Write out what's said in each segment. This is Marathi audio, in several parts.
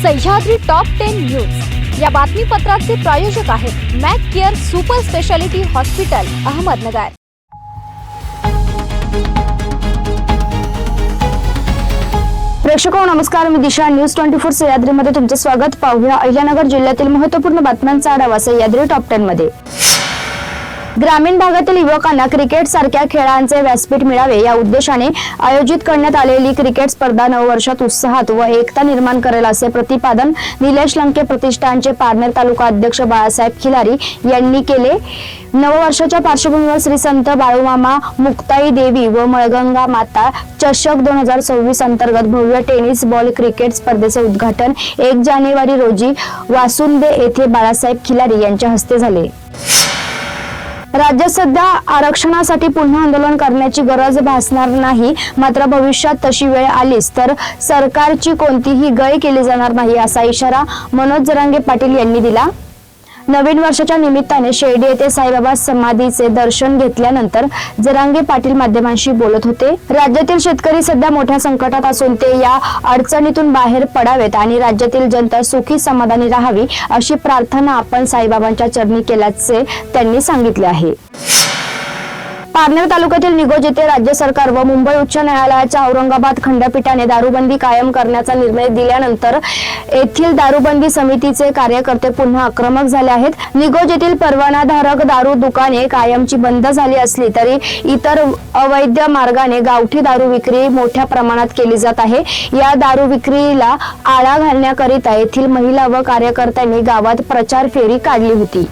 सह्याद्री टॉप 10 न्यूज या बातमीपत्राचे प्रायोजक आहेत Mac Care super speciality hospital Ahmednagar. प्रेक्षको नमस्कार, मी दिशा न्यूज 24 सह्याद्री मध्ये तुमचे स्वागत। पाहूया अहिल्यानगर जिल्ह्यातील महत्त्वपूर्ण बातम्यांचा आढावा सह्याद्री टॉप 10 मध्ये। ग्रामीण भागातील युवकांना क्रिकेट सारख्या खेळांचे व्यासपीठ मिळावे या उद्देशाने आयोजित करण्यात आलेली क्रिकेट स्पर्धा नववर्षात उत्साहात व एकता निर्माण करेल असे प्रतिपादन निलेश लंके प्रतिष्ठानचे पारनेर तालुका अध्यक्ष बाळासाहेब खिलारी यांनी केले। नववर्षाच्या पार्श्वभूमीवर श्री संत बाळूमामा मुक्ताई देवी व मळगंगा माता चषक 2026 अंतर्गत भव्य टेनिस बॉल क्रिकेट स्पर्धेचे उद्घाटन 1 जानेवारी रोजी वासुंदे येथे बाळासाहेब खिलारी यांच्या हस्ते झाले। राज्यात सध्या आरक्षणासाठी पुन्हा आंदोलन करण्याची गरज भासणार नाही, मात्र भविष्यात तशी वेळ आलीच तर सरकारची कोणतीही गय केली जाणार नाही असा इशारा मनोज जरांगे पाटील यांनी दिला। नवीन वर्षाच्या निमित्ताने शेर्डी येथे साईबाबा समाधीचे दर्शन घेतल्यानंतर जरांगे पाटील माध्यमांशी बोलत होते। राज्यातील शेतकरी सध्या मोठ्या संकटात असून ते या अडचणीतून बाहेर पडावेत आणि राज्यातील जनता सुखी समाधानी राहावी अशी प्रार्थना आपण साईबाबांच्या चरणी केल्याचे त्यांनी सांगितले आहे। पारनेर तालुक्यातील निगोज येथे राज्य सरकार व मुंबई उच्च न्यायालयाच्या औरंगाबाद खंडपीठाने दारूबंदी कायम करण्याचा निर्णय दिल्यानंतर येथील दारूबंदी समितीचे कार्यकर्ते पुन्हा आक्रमक झाले आहेत। निगोज येथील परवानाधारक दारू दुकाने कायमची बंद झाली असली तरी इतर अवैध मार्गाने गावठी दारू विक्री मोठ्या प्रमाणात केली जात आहे। या दारू विक्रीला आळा घालण्याकरिता येथील महिला व कार्यकर्त्यांनी गावात प्रचार फेरी काढली होती।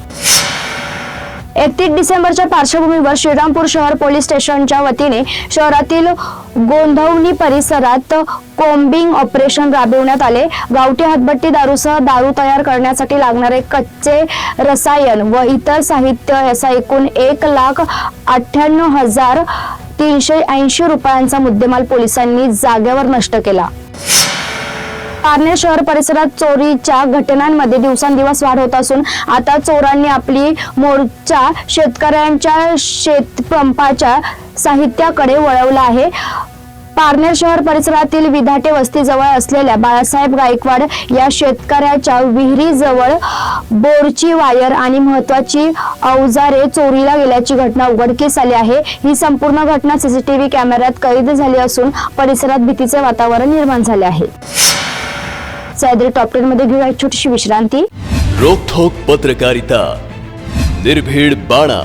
31 डिसेंबरच्या पार्श्वभूमीवर श्रीरामपूर शहर पोलीस स्टेशनच्या वतीने शहरातील गोंधवणी परिसरात कोम्बिंग ऑपरेशन राबविण्यात आले। गावठी हातभट्टी दारूसह दारू तयार करण्यासाठी लागणारे कच्चे रसायन व इतर साहित्य याचा एकूण 1,98,380 रुपयांचा मुद्देमाल पोलिसांनी जागेवर नष्ट केला। पारनेर शहर परिसरात चोरीच्या घटनांमध्ये दिवसांदिवस वाढ होत असून आता चोरांनी आपली मोर्चा शेतकऱ्यांच्या शेतपंपाच्या साहित्याकडे वळवला आहे। पारनेर शहर परिसरातील विधाटे वस्तीजवळ असलेल्या बाळासाहेब गायकवाड या शेतकऱ्याच्या विहिरीजवळ बोरची वायर आणि महत्त्वाची अवजारे चोरीला गेल्याची घटना उघडकीस आली आहे। ही संपूर्ण घटना सीसीटीव्ही कॅमेऱ्यात कैद झाली असून परिसरात भीतीचे वातावरण निर्माण झाले आहे। सह्याद्री टॉप 10 मध्ये घेऊया एक छोटीशी विश्रांती। रोखोक पत्रकारिता, निर्भीड बाणा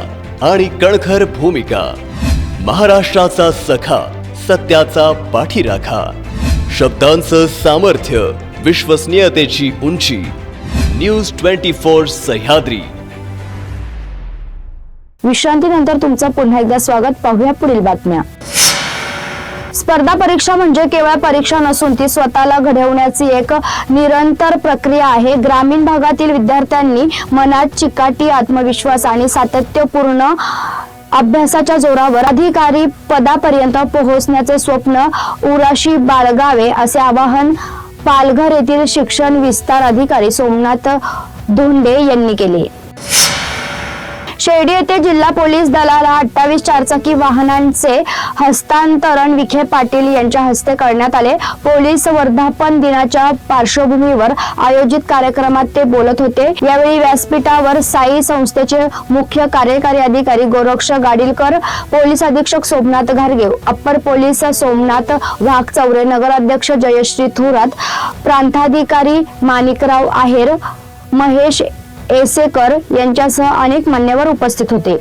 आणि कणखर भूमिका, महाराष्ट्राचा सखा, सत्याचा पाठीराखा, शब्दांचं सामर्थ्य, विश्वसनीयतेची उंची, न्यूज 24 सह्याद्री। विश्रांतीनंतर तुमचं पुन्हा एकदा स्वागत। पाहूया पुढील बातम्या। स्पर्धा परीक्षा म्हणजे केवळ परीक्षा नसून ती स्वतःला घडवण्याची एक निरंतर प्रक्रिया आहे। ग्रामीण भागातील विद्यार्थ्यांनी मनात चिकाटी, आत्मविश्वास आणि सातत्यपूर्ण अभ्यासाच्या जोरावर अधिकारी पदापर्यंत पोहोचण्याचे स्वप्न उराशी बाळगावे असे आवाहन पालघर येथील शिक्षण विस्तार अधिकारी सोमनाथ धोंडे यांनी केले। शेर्डी येथे जिल्हा पोलीस दलाला 28 चारचाकी वाहनांचे हस्तांतरण विखे पाटील यांच्या हस्ते करण्यात आले। पोलीस वर्धापन दिनाच्या पार्श्वभूमीवर आयोजित कार्यक्रमात ते बोलत होते। यावेळी व्यासपीठावर साई संस्थेचे मुख्य कार्यकारी अधिकारी गोरक्ष गाडीलकर, पोलीस अधीक्षक सोमनाथ घारगे, अप्पर पोलीस सोमनाथ वाघचौरे, नगराध्यक्ष जयश्री थोरात, प्रांताधिकारी माणिकराव आहेर, महेश एसेकर यांच्यासह अनेक मान्यवर उपस्थित होते।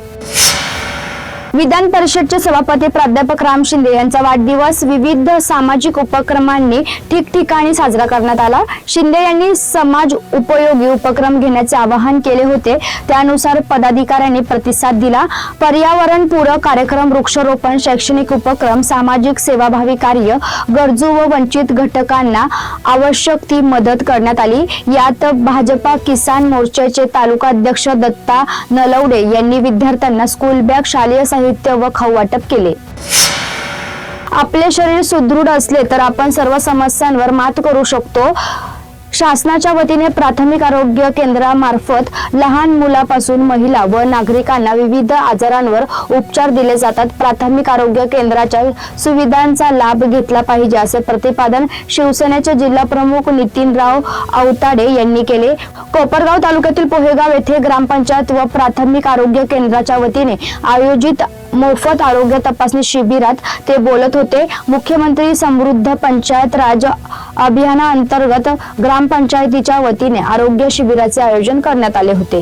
विधान परिषदचे सभापती प्राध्यापक राम शिंदे यांचा वाढदिवस विविध सामाजिक उपक्रमांनी ठिकठिकाणी साजरा करण्यात आला। शिंदे यांनी समाज उपयोगी उपक्रम घेण्याचे आवाहन केले होते, त्यानुसार पदाधिकाऱ्यांनी प्रतिसाद दिला। पर्यावरण पूरक कार्यक्रम, वृक्षारोपण, शैक्षणिक उपक्रम, सामाजिक सेवाभावी कार्य, गरजू व वंचित घटकांना आवश्यक ती मदत करण्यात आली। यात भाजपा किसान मोर्चाचे तालुका अध्यक्ष दत्ता नलवडे यांनी विद्यार्थ्यांना स्कूल बॅग, शालेय साहित्य व खाऊ वाटप केले। आपले शरीर सुदृढ असले तर आपण सर्व समस्यांवर मात करू शकतो। शासनाच्या वतीने प्राथमिक आरोग्य केंद्रामार्फत लहान मुलापासून महिला व नागरिकांना विविध आजारांवर उपचार दिले जातात. प्राथमिक आरोग्य केंद्राच्या सुविधांचा लाभ घेतला पाहिजे असे प्रतिपादन शिवसेनेचे जिल्हा प्रमुख नितीनराव आवताडे यांनी केले. कोपरगाव तालुक्यातील पोहेगाव येथे ग्रामपंचायत व प्राथमिक आरोग्य केंद्राच्या वतीने आयोजित मोफत आरोग्य तपासणी शिबिरात ते बोलत होते. मुख्यमंत्री समृद्ध पंचायत राज अभियानाअंतर्गत ग्रामपंचायतीच्या वतीने आरोग्य शिबिराचे आयोजन करण्यात आले होते.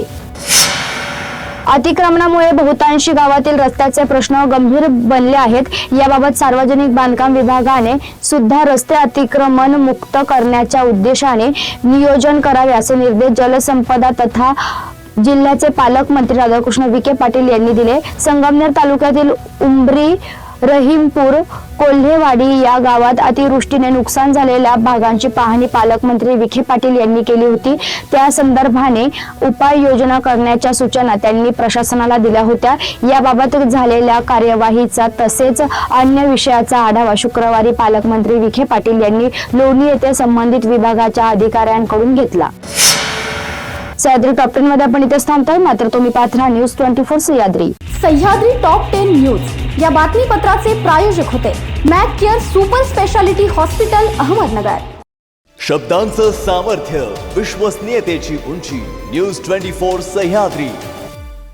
अतिक्रमणामुळे बहुतांशी गावातील रस्त्याचे प्रश्न गंभीर बनले आहेत. याबाबत सार्वजनिक बांधकाम विभागाने सुद्धा रस्ते अतिक्रमण मुक्त करण्याच्या उद्देशाने नियोजन करावे असे निर्देश जलसंपदा तथा जिल्ह्याचे पालकमंत्री राधाकृष्ण विखे पाटील यांनी दिले. संगमनेर तालुक्यातील उंबरी, रहीमपूर, कोल्हेवाडी या गावात अतिवृष्टीने नुकसान झालेल्या भागांची पाहणी पालकमंत्री विखे पाटील यांनी केली होती. त्या संदर्भाने उपाययोजना करण्याच्या सूचना त्यांनी प्रशासनाला दिल्या होत्या. याबाबत झालेल्या कार्यवाहीचा तसेच अन्य विषयाचा आढावा शुक्रवारी पालकमंत्री विखे पाटील यांनी लोणी येथे संबंधित विभागाच्या अधिकाऱ्यांकडून घेतला. सह्याद्री टॉप 10 मध्ये आपण इथेच थांबतोय. मात्र तुम्ही पाहत राहा news 24 Sahyadri. Sahyadri top 10 news या बातमीपत्राचे प्रायोजक होते Mac Care super speciality hospital Ahmednagar. शब्दांचं सामर्थ्य, विश्वसनीयतेची उंची. न्यूज 24 सह्याद्री.